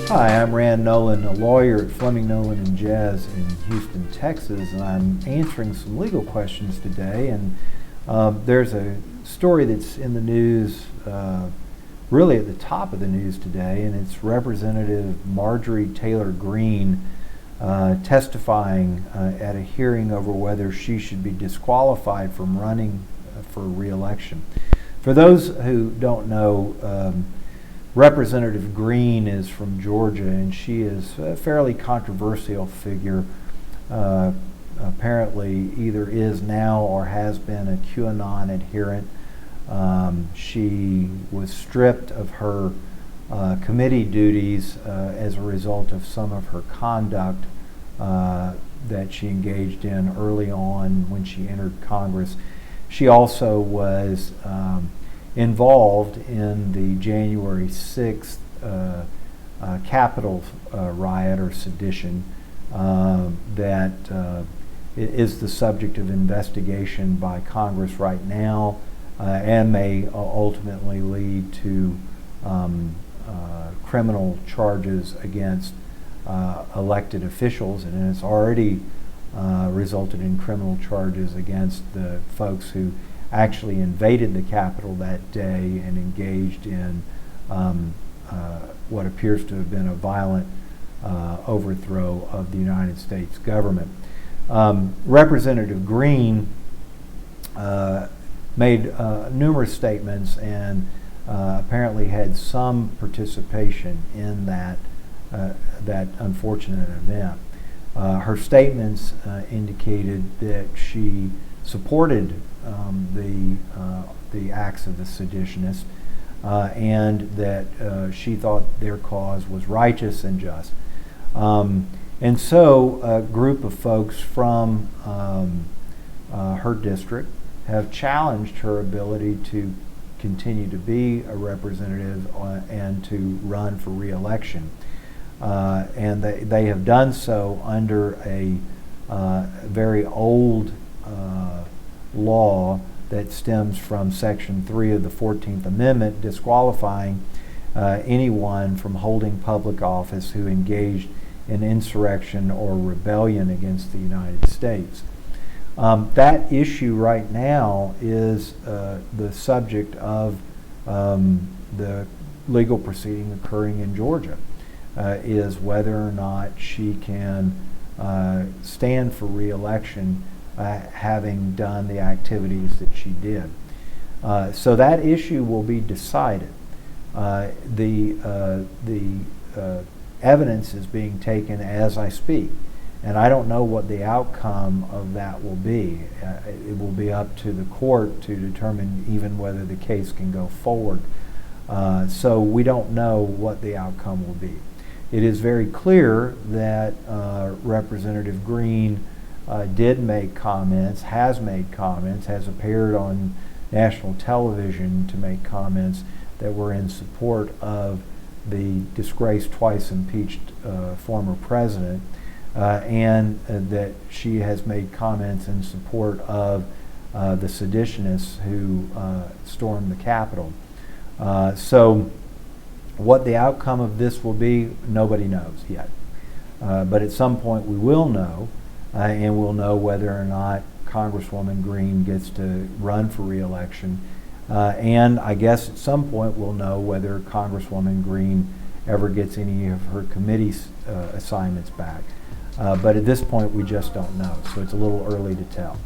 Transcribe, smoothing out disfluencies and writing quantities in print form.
Hi, I'm Rand Nolen, a lawyer at Fleming-Nolen-Jez in Houston, Texas, and I'm answering some legal questions today. And there's a story that's in the news, really at the top of the news today, and it's Representative Marjorie Taylor Greene testifying at a hearing over whether she should be disqualified from running for re-election. For those who don't know, Representative Greene is from Georgia, and she is a fairly controversial figure. Apparently either is now or has been a QAnon adherent. She was stripped of her committee duties as a result of some of her conduct that she engaged in early on when she entered Congress. She also was involved in the January 6th Capitol riot or sedition that is the subject of investigation by Congress right now and may ultimately lead to criminal charges against elected officials, and it's already resulted in criminal charges against the folks who actually invaded the Capitol that day and engaged in what appears to have been a violent overthrow of the United States government. Representative Greene made numerous statements and apparently had some participation in that unfortunate event. Her statements indicated that she supported the acts of the seditionists and that she thought their cause was righteous and just. And so a group of folks from her district have challenged her ability to continue to be a representative and to run for re-election. And they have done so under a very old law that stems from Section 3 of the 14th Amendment, disqualifying anyone from holding public office who engaged in insurrection or rebellion against the United States. That issue right now is the subject of the legal proceeding occurring in Georgia, is whether or not she can stand for re-election having done the activities that she did. So that issue will be decided. The evidence is being taken as I speak, and I don't know what the outcome of that will be. It will be up to the court to determine even whether the case can go forward. So we don't know what the outcome will be. It is very clear that Representative Greene did make comments, has appeared on national television to make comments that were in support of the disgraced, twice impeached former president, and that she has made comments in support of the seditionists who stormed the Capitol. So what the outcome of this will be, nobody knows yet. But at some point we will know, and we'll know whether or not Congresswoman Greene gets to run for re-election. And I guess at some point we'll know whether Congresswoman Greene ever gets any of her committee assignments back. But at this point we just don't know, so it's a little early to tell.